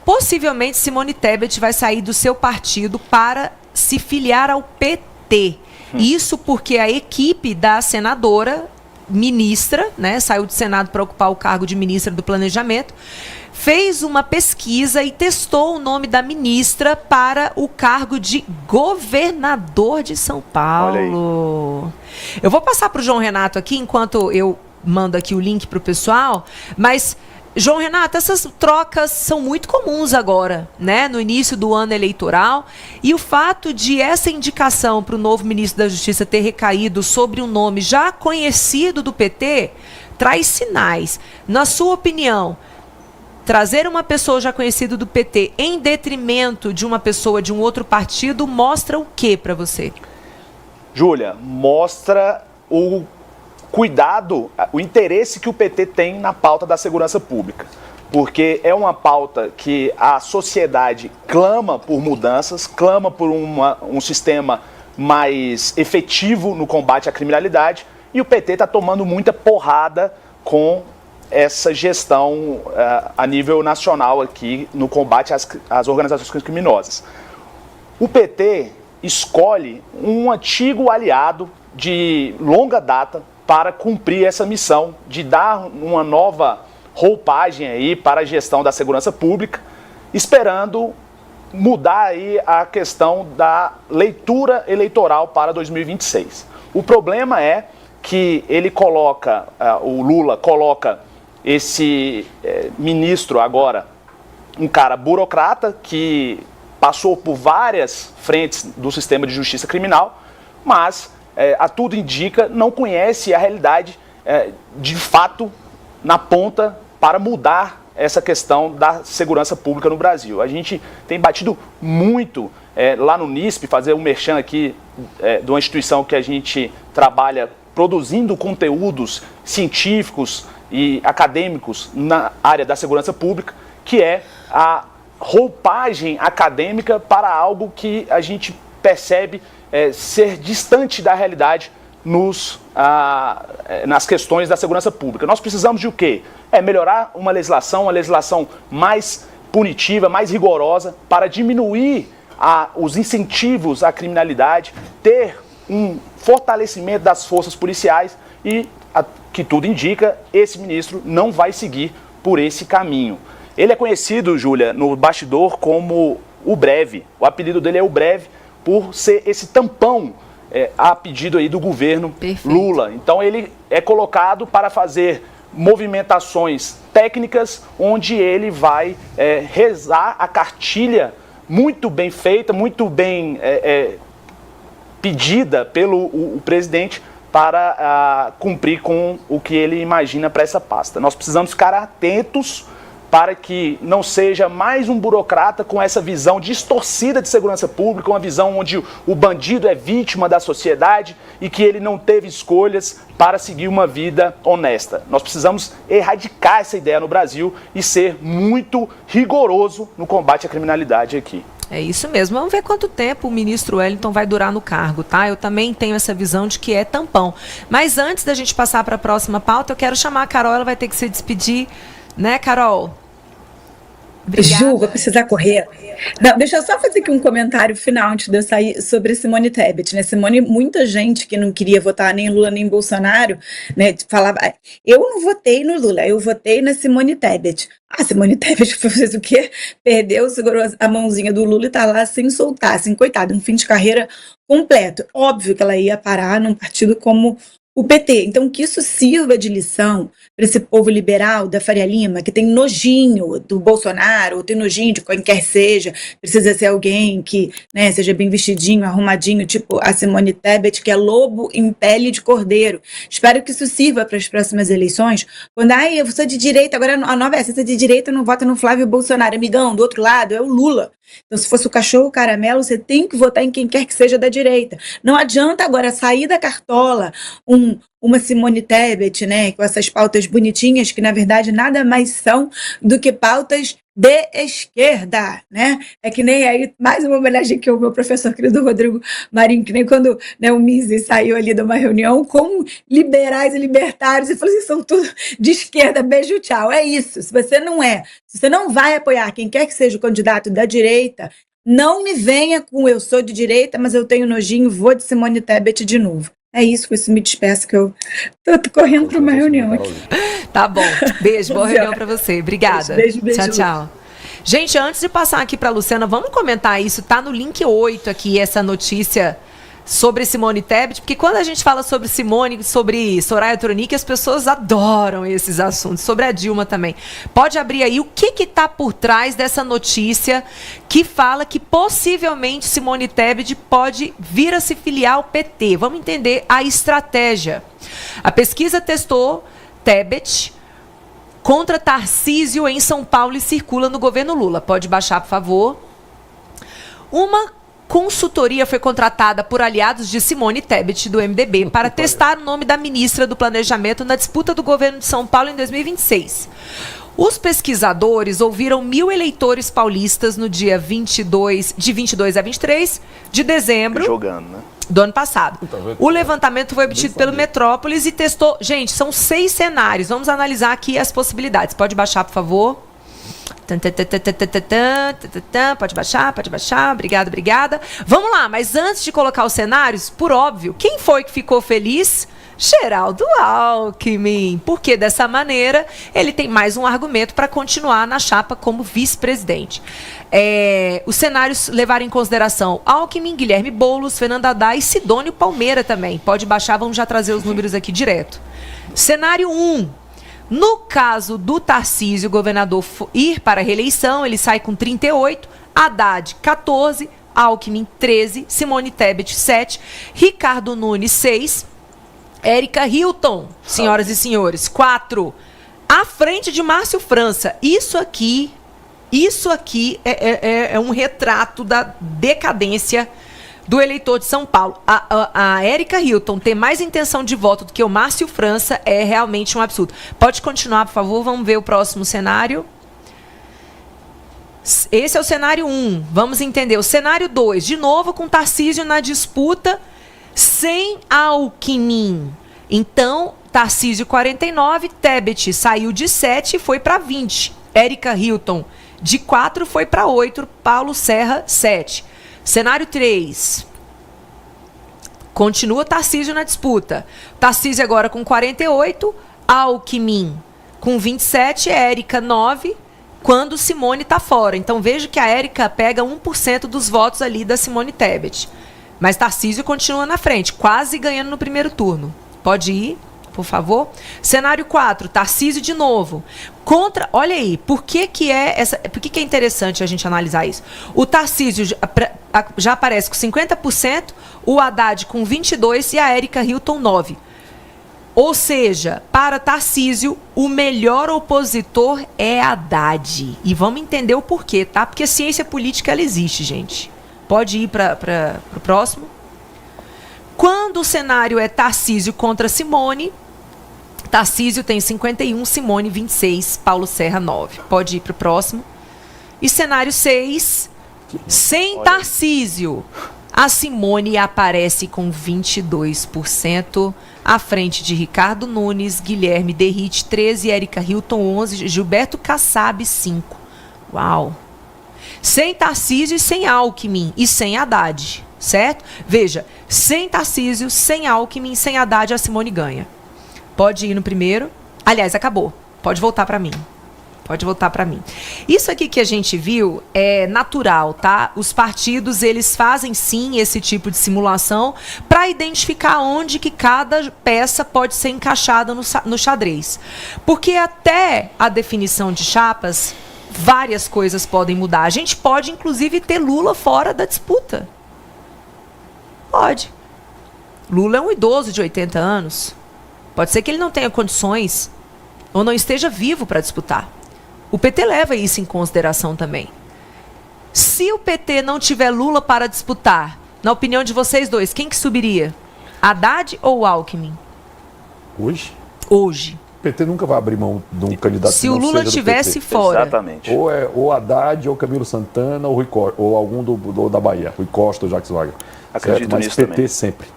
possivelmente Simone Tebet vai sair do seu partido para se filiar ao PT. Isso porque a equipe da senadora, ministra, né, saiu do Senado para ocupar o cargo de ministra do Planejamento, fez uma pesquisa e testou o nome da ministra para o cargo de governador de São Paulo. Eu vou passar para o João Renato aqui, enquanto eu mando aqui o link para o pessoal, mas, João Renato, essas trocas são muito comuns agora, né, no início do ano eleitoral, e o fato de essa indicação para o novo ministro da Justiça ter recaído sobre um nome já conhecido do PT, traz sinais. Na sua opinião, trazer uma pessoa já conhecida do PT em detrimento de uma pessoa de um outro partido mostra o que para você? Júlia, mostra o cuidado, o interesse que o PT tem na pauta da segurança pública. Porque é uma pauta que a sociedade clama por mudanças, clama por um sistema mais efetivo no combate à criminalidade, e o PT está tomando muita porrada com essa gestão a nível nacional aqui no combate às organizações criminosas. O PT escolhe um antigo aliado de longa data para cumprir essa missão de dar uma nova roupagem aí para a gestão da segurança pública, esperando mudar aí a questão da leitura eleitoral para 2026. O problema é que ele coloca, o Lula coloca esse ministro agora, um cara burocrata que passou por várias frentes do sistema de justiça criminal, mas, a tudo indica, não conhece a realidade de fato na ponta para mudar essa questão da segurança pública no Brasil. A gente tem batido muito lá no NISP, fazer um merchan aqui de uma instituição que a gente trabalha produzindo conteúdos científicos e acadêmicos na área da segurança pública, que é a roupagem acadêmica para algo que a gente percebe ser distante da realidade nas questões da segurança pública. Nós precisamos de o quê? Melhorar uma legislação mais punitiva, mais rigorosa, para diminuir os incentivos à criminalidade, ter um fortalecimento das forças policiais e, que tudo indica, esse ministro não vai seguir por esse caminho. Ele é conhecido, Júlia, no bastidor como o Breve. O apelido dele é o Breve por ser esse tampão a pedido aí do governo Lula. Então ele é colocado para fazer movimentações técnicas onde ele vai rezar a cartilha muito bem feita, muito bem pedida pelo o presidente para cumprir com o que ele imagina para essa pasta. Nós precisamos ficar atentos para que não seja mais um burocrata com essa visão distorcida de segurança pública, uma visão onde o bandido é vítima da sociedade e que ele não teve escolhas para seguir uma vida honesta. Nós precisamos erradicar essa ideia no Brasil e ser muito rigoroso no combate à criminalidade aqui. É isso mesmo. Vamos ver quanto tempo o ministro Wellington vai durar no cargo, tá? Eu também tenho essa visão de que é tampão. Mas antes da gente passar para a próxima pauta, eu quero chamar a Carol, ela vai ter que se despedir, né, Carol? Obrigada. Ju, vou precisar correr. Não, deixa eu só fazer aqui um comentário final antes de eu sair sobre Simone Tebet, né? Simone, muita gente que não queria votar nem Lula nem Bolsonaro, né, falava, eu não votei no Lula, eu votei na Simone Tebet. Simone Tebet fez o quê? Perdeu, segurou a mãozinha do Lula e tá lá sem soltar, assim, coitado, um fim de carreira completo. Óbvio que ela ia parar num partido como o PT. Então, que isso sirva de lição para esse povo liberal da Faria Lima, que tem nojinho do Bolsonaro, ou tem nojinho de quem quer seja, precisa ser alguém que, né, seja bem vestidinho, arrumadinho, tipo a Simone Tebet, que é lobo em pele de cordeiro. Espero que isso sirva para as próximas eleições, quando, eu sou de direita, agora a nova você é de direita, não vota no Flávio Bolsonaro, amigão, do outro lado é o Lula. Então, se fosse o cachorro caramelo, você tem que votar em quem quer que seja da direita. Não adianta agora sair da cartola um uma Simone Tebet, né, com essas pautas bonitinhas, que na verdade nada mais são do que pautas de esquerda, né? É que nem aí, mais uma homenagem que o meu professor querido Rodrigo Marinho, que nem quando, né, o Mises saiu ali de uma reunião com liberais e libertários e falou assim, são tudo de esquerda, beijo, tchau. É isso, se você não vai apoiar quem quer que seja o candidato da direita, não me venha com eu sou de direita, mas eu tenho nojinho, vou de Simone Tebet de novo. É isso, com isso me despeço, que eu tô correndo para uma reunião aqui. Tá bom. Beijo, boa reunião para você. Obrigada. Beijo. Tchau, tchau. Gente, antes de passar aqui para a Luciana, vamos comentar isso. Tá no link 8 aqui, essa notícia sobre Simone Tebet, porque quando a gente fala sobre Simone, sobre Soraya Tronic, as pessoas adoram esses assuntos, sobre a Dilma também. Pode abrir aí o que está por trás dessa notícia que fala que possivelmente Simone Tebet pode vir a se filiar ao PT. Vamos entender a estratégia. A pesquisa testou Tebet contra Tarcísio em São Paulo e circula no governo Lula. Pode baixar, por favor. Uma consultoria foi contratada por aliados de Simone Tebet, do MDB, para testar o nome da ministra do Planejamento na disputa do governo de São Paulo em 2026. Os pesquisadores ouviram 1.000 eleitores paulistas no dia de 22 a 23 de dezembro do ano passado. O levantamento foi obtido pelo Metrópolis e testou... Gente, são 6 cenários. Vamos analisar aqui as possibilidades. Pode baixar, por favor. Pode baixar. Obrigada. Vamos lá, mas antes de colocar os cenários, por óbvio, quem foi que ficou feliz? Geraldo Alckmin, porque dessa maneira ele tem mais um argumento para continuar na chapa como vice-presidente. Os cenários levaram em consideração Alckmin, Guilherme Boulos, Fernando Haddad e Sidônio Palmeira também. Pode baixar, vamos já trazer os números aqui direto. Cenário 1. No caso do Tarcísio, governador, ir para a reeleição, ele sai com 38, Haddad 14, Alckmin 13, Simone Tebet 7, Ricardo Nunes 6, Érica Hilton, senhoras e senhores, 4, à frente de Márcio França. Isso aqui é um retrato da decadência do eleitor de São Paulo. A Érica Hilton ter mais intenção de voto do que o Márcio França é realmente um absurdo. Pode continuar, por favor, vamos ver o próximo cenário. Esse é o cenário 1, vamos entender. O cenário 2, de novo com Tarcísio na disputa, sem Alckmin. Então, Tarcísio 49, Tebet saiu de 7 e foi para 20. Érica Hilton de 4 foi para 8, Paulo Serra 7. Cenário 3. Continua Tarcísio na disputa. Tarcísio agora com 48, Alckmin com 27, Érica 9, quando Simone está fora. Então veja que a Érica pega 1% dos votos ali da Simone Tebet. Mas Tarcísio continua na frente, quase ganhando no primeiro turno. Pode ir, por favor. Cenário 4, Tarcísio de novo. Olha aí, por que é interessante a gente analisar isso? O Tarcísio já aparece com 50%, o Haddad com 22% e a Érica Hilton 9%. Ou seja, para Tarcísio, o melhor opositor é Haddad. E vamos entender o porquê, tá? Porque a ciência política, ela existe, gente. Pode ir para o próximo. Quando o cenário é Tarcísio contra Simone, Tarcísio tem 51, Simone 26, Paulo Serra 9. Pode ir para o próximo. E cenário 6, sem Tarcísio, a Simone aparece com 22%, à frente de Ricardo Nunes, Guilherme Derrite 13, Érica Hilton 11, Gilberto Kassab 5. Uau! Sem Tarcísio e sem Alckmin e sem Haddad, certo? Veja, sem Tarcísio, sem Alckmin, sem Haddad, a Simone ganha. Pode ir no primeiro. Aliás, acabou. Pode voltar para mim. Isso aqui que a gente viu é natural, tá? Os partidos, eles fazem sim esse tipo de simulação para identificar onde que cada peça pode ser encaixada no xadrez. Porque até a definição de chapas, várias coisas podem mudar. A gente pode, inclusive, ter Lula fora da disputa. Pode. Lula é um idoso de 80 anos. Pode ser que ele não tenha condições ou não esteja vivo para disputar. O PT leva isso em consideração também. Se o PT não tiver Lula para disputar, na opinião de vocês dois, quem que subiria? Haddad ou Alckmin? Hoje? Hoje. O PT nunca vai abrir mão de um candidato Se o Lula tivesse fora. Exatamente. Ou Haddad, ou Camilo Santana, ou Rui Costa, ou algum da Bahia, Rui Costa ou Jacques Wagner. Acredito Mas nisso PT também. sempre.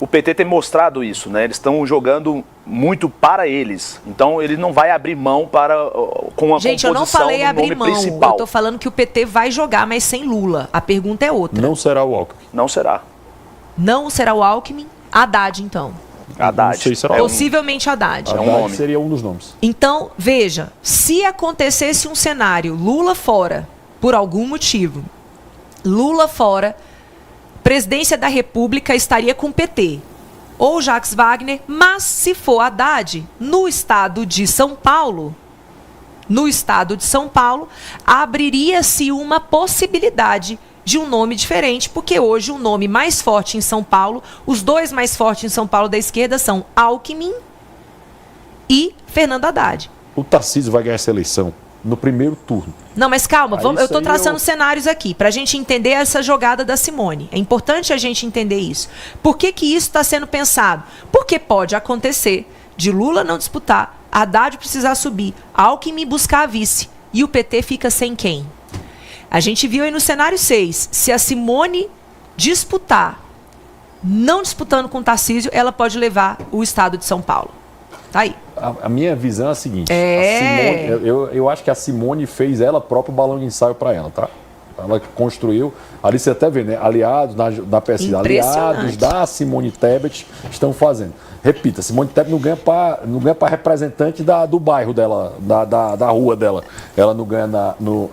O PT tem mostrado isso, né? Eles estão jogando muito para eles. Então ele não vai abrir mão com a Gente, eu não composição falei do abrir nome mão. principal. Eu tô falando que o PT vai jogar, mas sem Lula. A pergunta é outra. Não será o Alckmin. Não será. Não será o Alckmin? Haddad, então. Haddad. Não sei se será Possivelmente Haddad. um Haddad nome. seria um dos nomes. Então, veja, se acontecesse um cenário Lula fora, por algum motivo, Lula fora, presidência da República estaria com o PT ou Jacques Wagner, mas se for Haddad, no estado de São Paulo, abriria-se uma possibilidade de um nome diferente, porque hoje o nome mais forte em São Paulo, os dois mais fortes em São Paulo da esquerda são Alckmin e Fernando Haddad. O Tarcísio vai ganhar essa eleição no primeiro turno. Não, mas calma, Aí eu isso estou aí traçando cenários aqui, para a gente entender essa jogada da Simone. É importante a gente entender isso. Por que isso está sendo pensado? Porque pode acontecer de Lula não disputar, Haddad precisar subir, Alckmin buscar a vice, e o PT fica sem quem? A gente viu aí no cenário 6, se a Simone disputar, não disputando com o Tarcísio, ela pode levar o estado de São Paulo. Tá aí. A minha visão é a seguinte. A Simone, eu acho que a Simone fez ela próprio balão de ensaio para ela, tá? Ela construiu, ali você até vê, né? Aliados na pesquisa, aliados da Simone Tebet estão fazendo. Repita, Simone Tebet não ganha para representante do bairro dela, da rua dela. Ela não ganha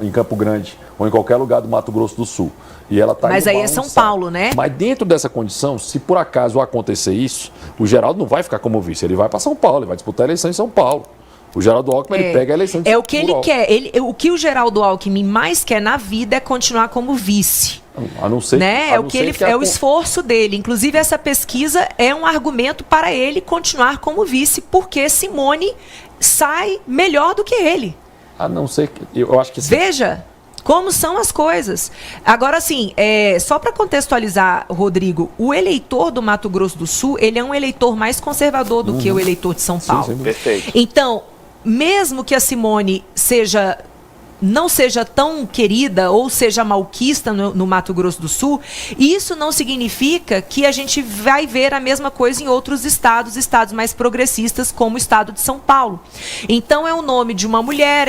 em Campo Grande ou em qualquer lugar do Mato Grosso do Sul. E ela tá Mas aí é São Paulo, né? Mas dentro dessa condição, se por acaso acontecer isso, o Geraldo não vai ficar como vice, ele vai para São Paulo, ele vai disputar a eleição em São Paulo. O Geraldo Alckmin, ele pega a eleição de É o que ele quer. O que o Geraldo Alckmin mais quer na vida é continuar como vice. A não ser, né? É o esforço dele. Inclusive, essa pesquisa é um argumento para ele continuar como vice, porque Simone sai melhor do que ele. A não ser que... Eu acho que... Veja como são as coisas. Agora, assim, só para contextualizar, Rodrigo, o eleitor do Mato Grosso do Sul, ele é um eleitor mais conservador do que o eleitor de São Paulo. Sim, perfeito. Então, mesmo que a Simone não seja tão querida ou seja malquista no Mato Grosso do Sul, isso não significa que a gente vai ver a mesma coisa em outros estados mais progressistas, como o estado de São Paulo. Então é o nome de uma mulher,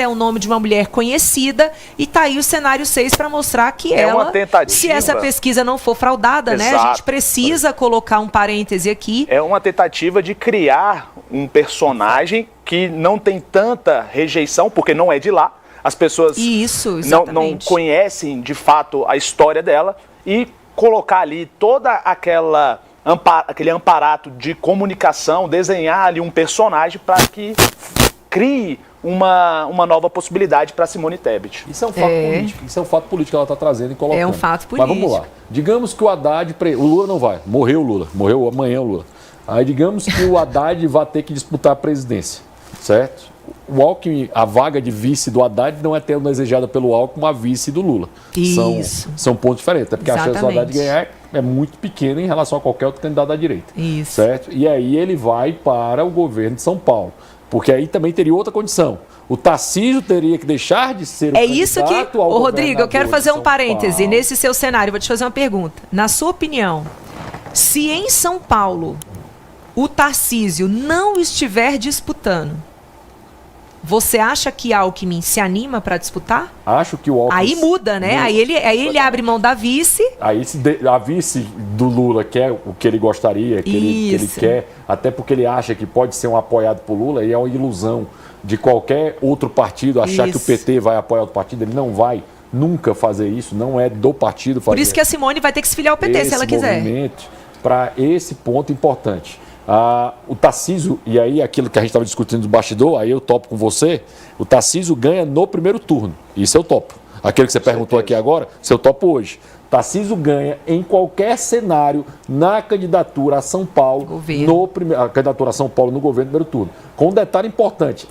conhecida, e tá aí o cenário 6 para mostrar que ela, se essa pesquisa não for fraudada, Exato, né, a gente precisa colocar um parêntese aqui. É uma tentativa de criar um personagem que não tem tanta rejeição, porque não é de lá. As pessoas não conhecem, de fato, a história dela, e colocar ali toda aquele amparato de comunicação, desenhar ali um personagem para que crie uma nova possibilidade para Simone Tebet. Isso é um fato político. Isso é um fato político que ela está trazendo e colocando. É um fato político. Mas vamos lá. Digamos que o Haddad... O Lula não vai. Morreu o Lula. Morreu amanhã o Lula. Aí digamos que o Haddad vai ter que disputar a presidência. Certo? O Alckmin, a vaga de vice do Haddad não é tão desejada pelo Alckmin a vice do Lula. Isso. São pontos diferentes. Até porque a chance do Haddad ganhar é muito pequena em relação a qualquer outro candidato da direita. Isso. Certo? E aí ele vai para o governo de São Paulo. Porque aí também teria outra condição. O Tarcísio teria que deixar de ser o candidato isso que... ao Rodrigo, eu quero fazer um parêntese Paulo. nesse seu cenário. Vou te fazer uma pergunta. Na sua opinião, se em São Paulo o Tarcísio não estiver disputando, você acha que Alckmin se anima para disputar? Acho que o Alckmin... Aí muda, né? Aí ele abre mão da vice. Aí a vice do Lula quer o que ele gostaria, que ele quer, até porque ele acha que pode ser um apoiado por Lula, e é uma ilusão de qualquer outro partido achar que o PT vai apoiar outro partido. Ele não vai nunca fazer isso, não é do partido fazer. Por isso que a Simone vai ter que se filiar ao PT, se ela quiser. Para esse ponto importante. O Tarcísio, e aí aquilo que a gente estava discutindo do bastidor, aí eu topo com você, o Tarcísio ganha no primeiro turno. Isso eu topo. Aquilo que você perguntou aqui agora, se eu topo hoje. Tarcísio ganha em qualquer cenário na candidatura a São Paulo, a candidatura a São Paulo no governo do primeiro turno. Com um detalhe importante,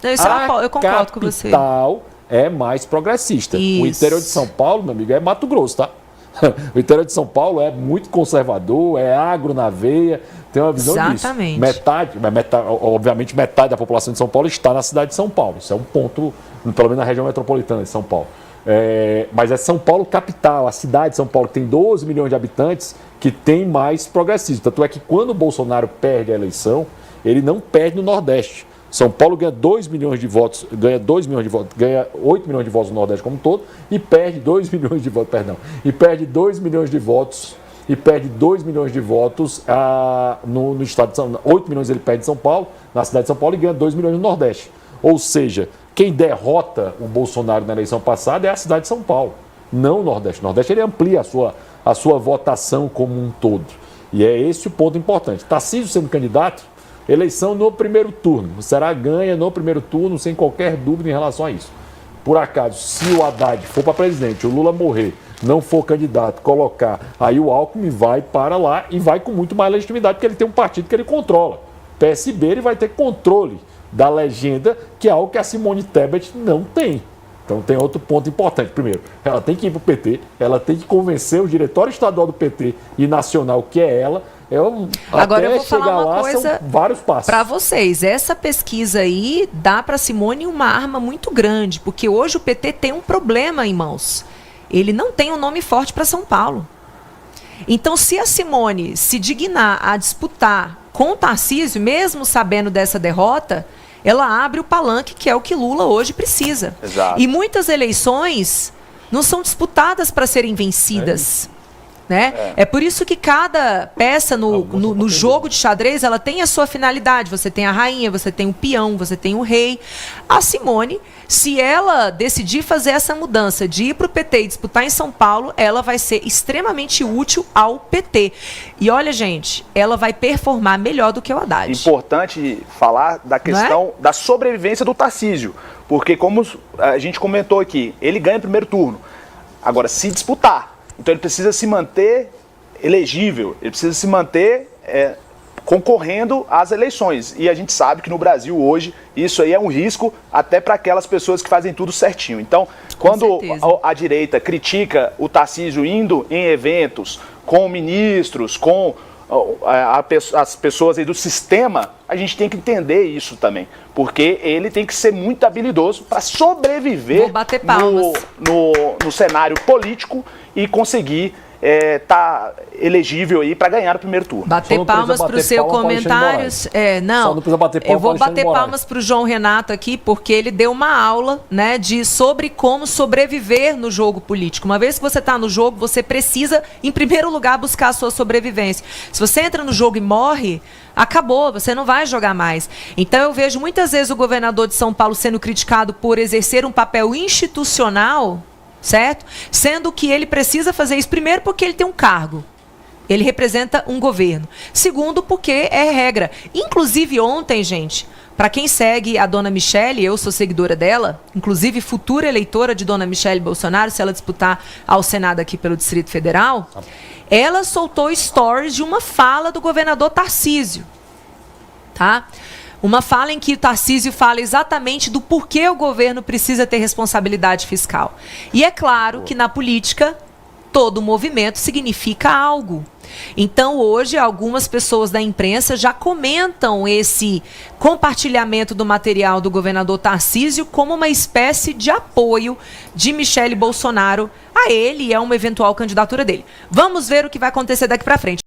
eu concordo com você. A capital é mais progressista. Isso. O interior de São Paulo, meu amigo, é Mato Grosso, tá? O interior de São Paulo é muito conservador, é agro na veia, tem uma visão Exatamente. disso. Obviamente, metade da população de São Paulo está na cidade de São Paulo. Isso é um ponto, pelo menos na região metropolitana de São Paulo. Mas é São Paulo capital, a cidade de São Paulo, que tem 12 milhões de habitantes, que tem mais progressismo. Tanto é que quando o Bolsonaro perde a eleição, ele não perde no Nordeste. São Paulo ganha 2 milhões de votos, ganha 8 milhões de votos no Nordeste como um todo, e perde 2 milhões de votos, e perde 2 milhões de votos, no estado de São Paulo. 8 milhões ele perde em São Paulo, na cidade de São Paulo, e ganha 2 milhões no Nordeste. Ou seja, quem derrota o Bolsonaro na eleição passada é a cidade de São Paulo, não o Nordeste. O Nordeste ele amplia a sua votação como um todo. E é esse o ponto importante. Tarcísio sendo candidato, eleição no primeiro turno. O Ceará ganha no primeiro turno, sem qualquer dúvida em relação a isso. Por acaso, se o Haddad for para presidente, o Lula morrer, não for candidato, colocar, aí o Alckmin vai para lá e vai com muito mais legitimidade, porque ele tem um partido que ele controla. PSB, ele vai ter controle da legenda, que é algo que a Simone Tebet não tem. Então tem outro ponto importante. Primeiro, ela tem que ir para o PT, ela tem que convencer o diretório estadual do PT e nacional, que é ela. Agora eu vou falar uma coisa são vários passos. Para vocês. Essa pesquisa aí dá para Simone uma arma muito grande, porque hoje o PT tem um problema em mãos. Ele não tem um nome forte para São Paulo. Então, se a Simone se dignar a disputar com o Tarcísio, mesmo sabendo dessa derrota, ela abre o palanque, que é o que Lula hoje precisa. Exato. E muitas eleições não são disputadas para serem vencidas. Né? É por isso que cada peça no jogo de xadrez, ela tem a sua finalidade. Você tem a rainha, você tem o peão, você tem o rei. A Simone, se ela decidir fazer essa mudança de ir para o PT e disputar em São Paulo, ela vai ser extremamente útil ao PT. E olha, gente, ela vai performar melhor do que o Haddad. Importante falar da questão da sobrevivência do Tarcísio, porque como a gente comentou aqui, ele ganha o primeiro turno. Agora, se disputar, então ele precisa se manter elegível, ele precisa se manter concorrendo às eleições. E a gente sabe que no Brasil hoje isso aí é um risco até para aquelas pessoas que fazem tudo certinho. Então, quando a direita critica o Tarcísio indo em eventos com ministros, com as pessoas aí do sistema, a gente tem que entender isso também. Porque ele tem que ser muito habilidoso para sobreviver no cenário político e conseguir tá elegível aí para ganhar o primeiro turno. Bater palmas para o seu comentário. Eu vou bater palmas para o João Renato aqui, porque ele deu uma aula, né, sobre como sobreviver no jogo político. Uma vez que você está no jogo, você precisa, em primeiro lugar, buscar a sua sobrevivência. Se você entra no jogo e morre, acabou, você não vai jogar mais. Então eu vejo muitas vezes o governador de São Paulo sendo criticado por exercer um papel institucional, certo? Sendo que ele precisa fazer isso, primeiro, porque ele tem um cargo. Ele representa um governo. Segundo, porque é regra. Inclusive ontem, gente, para quem segue a dona Michele, eu sou seguidora dela, inclusive futura eleitora de dona Michele Bolsonaro, se ela disputar ao Senado aqui pelo Distrito Federal, ela soltou stories de uma fala do governador Tarcísio. Tá? Uma fala em que o Tarcísio fala exatamente do porquê o governo precisa ter responsabilidade fiscal. E é claro que na política, todo movimento significa algo. Então, hoje, algumas pessoas da imprensa já comentam esse compartilhamento do material do governador Tarcísio como uma espécie de apoio de Michele Bolsonaro a ele e a uma eventual candidatura dele. Vamos ver o que vai acontecer daqui para frente.